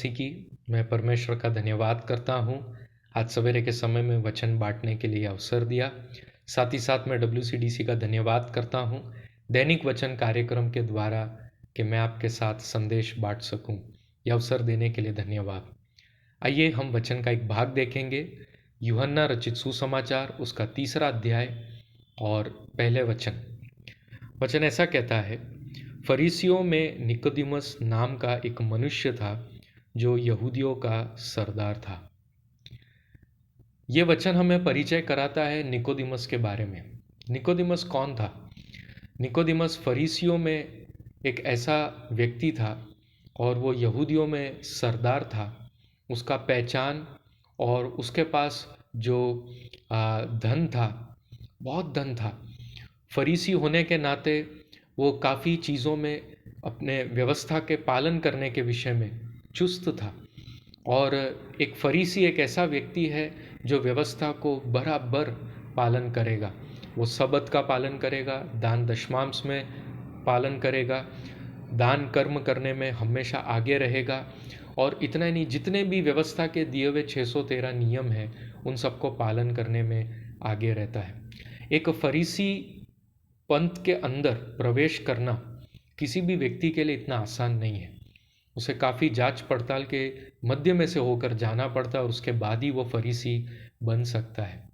मसीह की। मैं परमेश्वर का धन्यवाद करता हूँ आज सवेरे के समय में वचन बांटने के लिए अवसर दिया। साथ ही साथ मैं WCDC का धन्यवाद करता हूँ दैनिक वचन कार्यक्रम के द्वारा कि मैं आपके साथ संदेश बांट सकूँ। यह अवसर देने के लिए धन्यवाद। आइए हम वचन का एक भाग देखेंगे। यूहन्ना रचित सुसमाचार उसका 3 अध्याय और पहले वचन ऐसा कहता है, फरीसियों में निकोदिमस नाम का एक मनुष्य था जो यहूदियों का सरदार था। ये वचन हमें परिचय कराता है निकोदिमस के बारे में। निकोदिमस कौन था? निकोदिमस फरीसियों में एक ऐसा व्यक्ति था और वो यहूदियों में सरदार था। उसका पहचान और उसके पास जो धन था, बहुत धन था। फरीसी होने के नाते वो काफ़ी चीज़ों में अपने व्यवस्था के पालन करने के विषय में चुस्त था। और एक फरीसी एक ऐसा व्यक्ति है जो व्यवस्था को बराबर पालन करेगा। वो सबत का पालन करेगा, दान दशमांश में पालन करेगा, दान कर्म करने में हमेशा आगे रहेगा। और इतना ही नहीं, जितने भी व्यवस्था के दिए हुए 613 नियम हैं उन सबको पालन करने में आगे रहता है। एक फरीसी पंथ के अंदर प्रवेश करना किसी भी व्यक्ति के लिए इतना आसान नहीं है। उसे काफ़ी जांच पड़ताल के मध्य में से होकर जाना पड़ता है और उसके बाद ही वो फरीसी बन सकता है।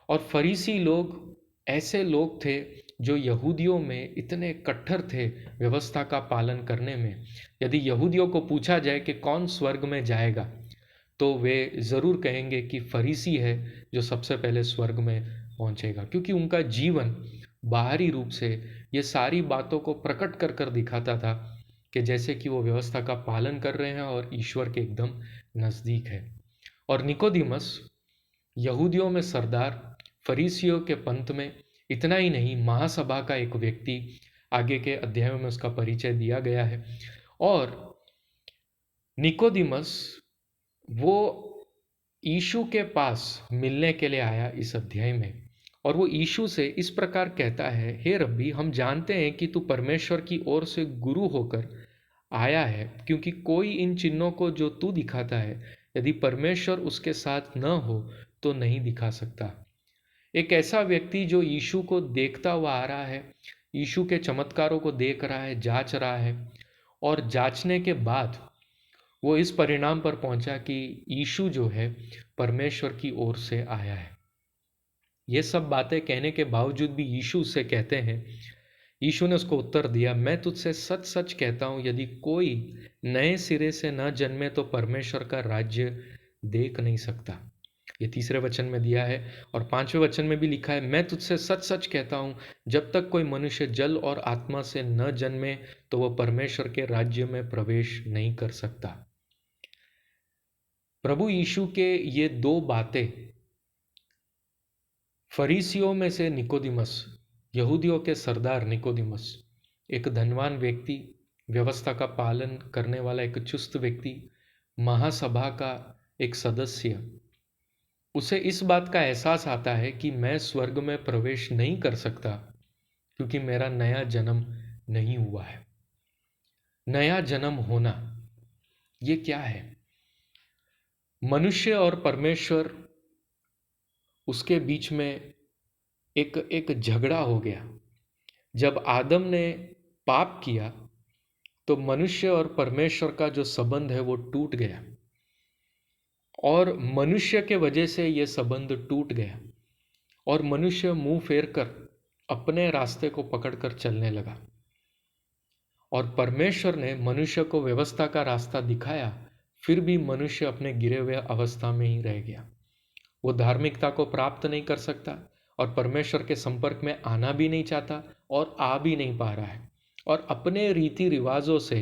और फरीसी लोग ऐसे लोग थे जो यहूदियों में इतने कट्टर थे व्यवस्था का पालन करने में। यदि यहूदियों को पूछा जाए कि कौन स्वर्ग में जाएगा तो वे ज़रूर कहेंगे कि फरीसी है जो सबसे पहले स्वर्ग में पहुंचेगा, क्योंकि उनका जीवन बाहरी रूप से ये सारी बातों को प्रकट कर कर दिखाता था कि जैसे कि वो व्यवस्था का पालन कर रहे हैं और ईश्वर के एकदम नज़दीक है। और निकोदिमस यहूदियों में सरदार, फरीसियों के पंथ में, इतना ही नहीं महासभा का एक व्यक्ति। आगे के अध्यायों में उसका परिचय दिया गया है। और निकोदिमस वो यीशु के पास मिलने के लिए आया इस अध्याय में। और वो यीशु से इस प्रकार कहता है, हे रब्बी, हम जानते हैं कि तू परमेश्वर की ओर से गुरु होकर आया है, क्योंकि कोई इन चिन्हों को जो तू दिखाता है यदि परमेश्वर उसके साथ न हो तो नहीं दिखा सकता। एक ऐसा व्यक्ति जो यीशु को देखता हुआ आ रहा है, यीशु के चमत्कारों को देख रहा है, जांच रहा है, और जांचने के बाद वो इस परिणाम पर पहुंचा कि यीशु जो है परमेश्वर की ओर से आया है। ये सब बातें कहने के बावजूद भी यीशु उससे कहते हैं, यीशु ने उसको उत्तर दिया, मैं तुझसे सच सच कहता हूँ, यदि कोई नए सिरे से न जन्मे तो परमेश्वर का राज्य देख नहीं सकता। ये 3 वचन में दिया है। और 5वें वचन में भी लिखा है, मैं तुझसे सच सच कहता हूँ, जब तक कोई मनुष्य जल और आत्मा से न जन्मे तो वह परमेश्वर के राज्य में प्रवेश नहीं कर सकता। प्रभु यीशु के ये 2 बातें फरीसियों में से निकोदिमस, यहूदियों के सरदार निकोदिमस, एक धनवान व्यक्ति, व्यवस्था का पालन करने वाला एक चुस्त व्यक्ति, महासभा का एक सदस्य, उसे इस बात का एहसास आता है कि मैं स्वर्ग में प्रवेश नहीं कर सकता क्योंकि मेरा नया जन्म नहीं हुआ है। नया जन्म होना ये क्या है? मनुष्य और परमेश्वर, उसके बीच में एक झगड़ा हो गया। जब आदम ने पाप किया तो मनुष्य और परमेश्वर का जो संबंध है वो टूट गया, और मनुष्य के वजह से ये संबंध टूट गया और मनुष्य मुंह फेर कर अपने रास्ते को पकड़कर चलने लगा। और परमेश्वर ने मनुष्य को व्यवस्था का रास्ता दिखाया, फिर भी मनुष्य अपने गिरे हुए अवस्था में ही रह गया। वो धार्मिकता को प्राप्त नहीं कर सकता और परमेश्वर के संपर्क में आना भी नहीं चाहता और आ भी नहीं पा रहा है। और अपने रीति रिवाजों से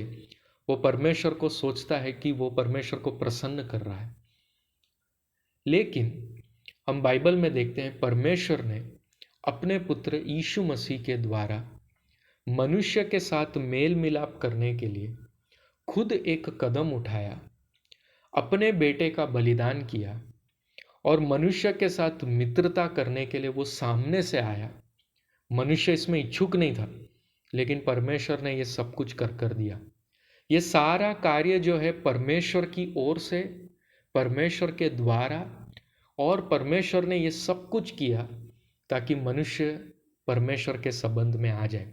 वो परमेश्वर को सोचता है कि वो परमेश्वर को प्रसन्न कर रहा है। लेकिन हम बाइबल में देखते हैं परमेश्वर ने अपने पुत्र यीशु मसीह के द्वारा मनुष्य के साथ मेल मिलाप करने के लिए खुद एक कदम उठाया, अपने बेटे का बलिदान किया और मनुष्य के साथ मित्रता करने के लिए वो सामने से आया। मनुष्य इसमें इच्छुक नहीं था, लेकिन परमेश्वर ने ये सब कुछ कर दिया ये सारा कार्य जो है परमेश्वर की ओर से, परमेश्वर के द्वारा, और परमेश्वर ने ये सब कुछ किया ताकि मनुष्य परमेश्वर के संबंध में आ जाए।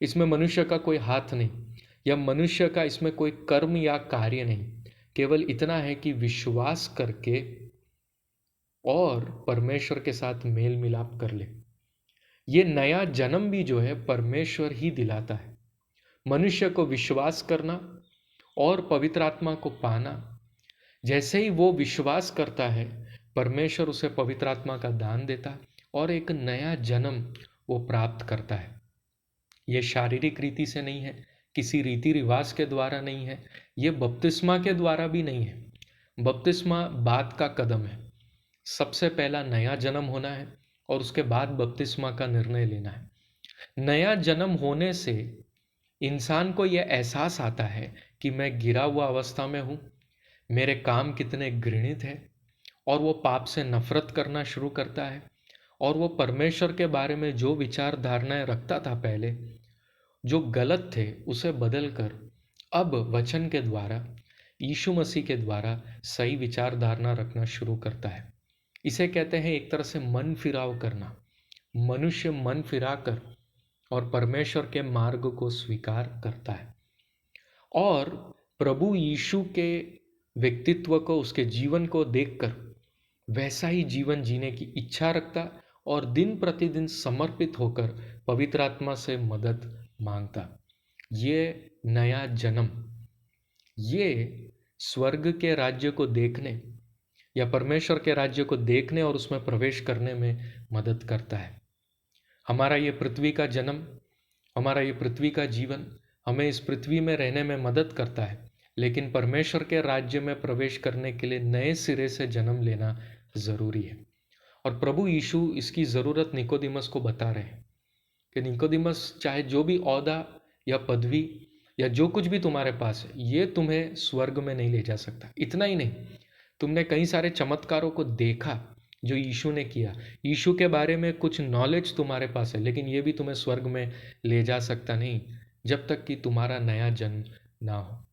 इसमें मनुष्य का कोई हाथ नहीं, या मनुष्य का इसमें कोई कर्म या कार्य नहीं, केवल इतना है कि विश्वास करके और परमेश्वर के साथ मेल मिलाप कर ले। ये नया जन्म भी जो है परमेश्वर ही दिलाता है। मनुष्य को विश्वास करना और पवित्र आत्मा को पाना, जैसे ही वो विश्वास करता है परमेश्वर उसे पवित्र आत्मा का दान देता है और एक नया जन्म वो प्राप्त करता है। ये शारीरिक रीति से नहीं है, किसी रीति रिवाज के द्वारा नहीं है, ये बपतिस्मा के द्वारा भी नहीं है। बपतिस्मा बाद का कदम है। सबसे पहला नया जन्म होना है और उसके बाद बपतिस्मा का निर्णय लेना है। नया जन्म होने से इंसान को यह एहसास आता है कि मैं गिरा हुआ अवस्था में हूँ, मेरे काम कितने घृणित हैं, और वो पाप से नफरत करना शुरू करता है। और वो परमेश्वर के बारे में जो विचार धारणाएं रखता था पहले, जो गलत थे, उसे बदलकर अब वचन के द्वारा, यीशु मसीह के द्वारा सही विचार धारणा रखना शुरू करता है। इसे कहते हैं एक तरह से मन फिराव करना। मनुष्य मन फिराकर और परमेश्वर के मार्ग को स्वीकार करता है और प्रभु यीशु के व्यक्तित्व को, उसके जीवन को देखकर वैसा ही जीवन जीने की इच्छा रखता और दिन प्रतिदिन समर्पित होकर पवित्र आत्मा से मदद मांगता। ये नया जन्म, ये स्वर्ग के राज्य को देखने या परमेश्वर के राज्य को देखने और उसमें प्रवेश करने में मदद करता है। हमारा ये पृथ्वी का जन्म, हमारा ये पृथ्वी का जीवन हमें इस पृथ्वी में रहने में मदद करता है, लेकिन परमेश्वर के राज्य में प्रवेश करने के लिए नए सिरे से जन्म लेना ज़रूरी है। और प्रभु यीशु इसकी ज़रूरत निकोदिमस को बता रहे हैं कि निकोदिमस, चाहे जो भी ओहदा या पदवी या जो कुछ भी तुम्हारे पास है, ये तुम्हें स्वर्ग में नहीं ले जा सकता। इतना ही नहीं, तुमने कई सारे चमत्कारों को देखा जो यीशु ने किया, यीशु के बारे में कुछ नॉलेज तुम्हारे पास है, लेकिन ये भी तुम्हें स्वर्ग में ले जा सकता नहीं जब तक कि तुम्हारा नया जन्म ना हो।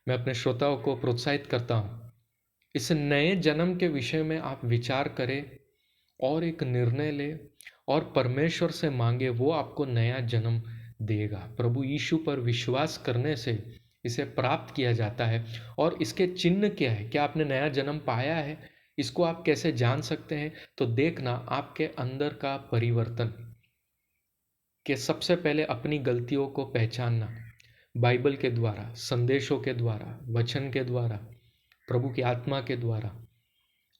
मैं अपने श्रोताओं को प्रोत्साहित करता हूँ, इस नए जन्म के विषय में आप विचार करें और एक निर्णय ले और परमेश्वर से मांगे, वो आपको नया जन्म देगा। प्रभु यीशु पर विश्वास करने से इसे प्राप्त किया जाता है। और इसके चिन्ह क्या है? क्या आपने नया जन्म पाया है? इसको आप कैसे जान सकते हैं? तो देखना आपके अंदर का परिवर्तन, कि सबसे पहले अपनी गलतियों को पहचानना, बाइबल के द्वारा, संदेशों के द्वारा, वचन के द्वारा, प्रभु की आत्मा के द्वारा,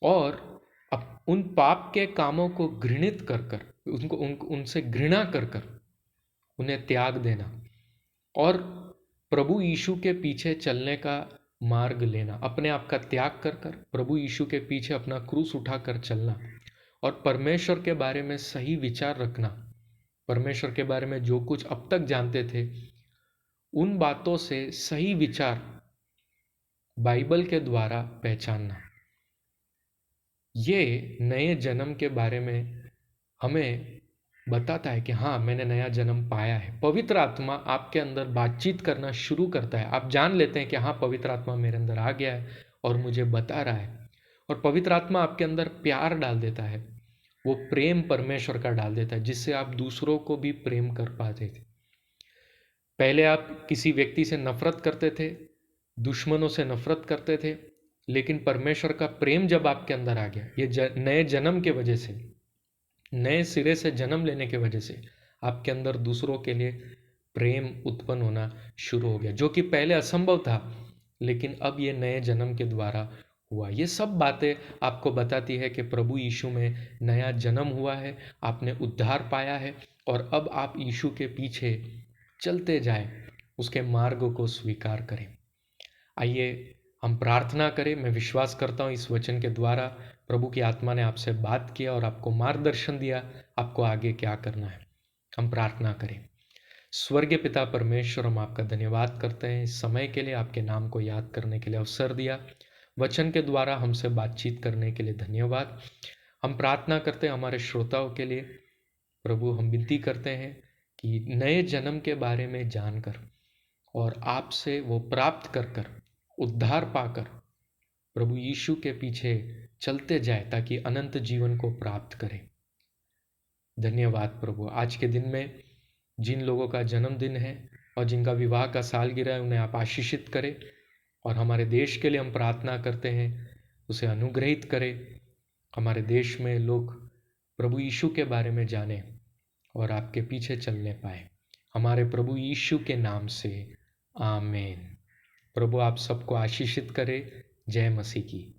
और अब उन पाप के कामों को घृणित कर कर उनसे घृणा कर कर उन्हें त्याग देना और प्रभु यीशु के पीछे चलने का मार्ग लेना। अपने आप का त्याग कर कर प्रभु यीशु के पीछे अपना क्रूस उठाकर चलना और परमेश्वर के बारे में सही विचार रखना। परमेश्वर के बारे में जो कुछ अब तक जानते थे, उन बातों से सही विचार बाइबल के द्वारा पहचानना। ये नए जन्म के बारे में हमें बताता है कि हाँ, मैंने नया जन्म पाया है। पवित्र आत्मा आपके अंदर बातचीत करना शुरू करता है। आप जान लेते हैं कि हाँ, पवित्र आत्मा मेरे अंदर आ गया है और मुझे बता रहा है। और पवित्र आत्मा आपके अंदर प्यार डाल देता है, वो प्रेम परमेश्वर का डाल देता है, जिससे आप दूसरों को भी प्रेम कर पाते थे। पहले आप किसी व्यक्ति से नफरत करते थे, दुश्मनों से नफरत करते थे, लेकिन परमेश्वर का प्रेम जब आपके अंदर आ गया, ये नए जन्म के वजह से, नए सिरे से जन्म लेने की वजह से आपके अंदर दूसरों के लिए प्रेम उत्पन्न होना शुरू हो गया, जो कि पहले असंभव था, लेकिन अब ये नए जन्म के द्वारा हुआ। ये सब बातें आपको बताती है कि प्रभु यीशु में नया जन्म हुआ है, आपने उद्धार पाया है और अब आप यीशु के पीछे चलते जाएं, उसके मार्ग को स्वीकार करें। आइए हम प्रार्थना करें। मैं विश्वास करता हूँ इस वचन के द्वारा प्रभु की आत्मा ने आपसे बात किया और आपको मार्गदर्शन दिया, आपको आगे क्या करना है। हम प्रार्थना करें। स्वर्गीय पिता परमेश्वर, हम आपका धन्यवाद करते हैं इस समय के लिए, आपके नाम को याद करने के लिए अवसर दिया, वचन के द्वारा हमसे बातचीत करने के लिए धन्यवाद। हम प्रार्थना करते हैं हमारे श्रोताओं के लिए। प्रभु, हम विनती करते हैं कि नए जन्म के बारे में जानकर और आपसे वो प्राप्त कर कर, उद्धार पाकर प्रभु यीशु के पीछे चलते जाए ताकि अनंत जीवन को प्राप्त करें। धन्यवाद प्रभु। आज के दिन में जिन लोगों का जन्मदिन है और जिनका विवाह का सालगिरह है, उन्हें आप आशीषित करें, और हमारे देश के लिए हम प्रार्थना करते हैं, उसे अनुग्रहित करें। हमारे देश में लोग प्रभु यीशु के बारे में जानें और आपके पीछे चलने पाए, हमारे प्रभु यीशु के नाम से, आमीन। प्रभु आप सबको आशीषित करे। जय मसीह की।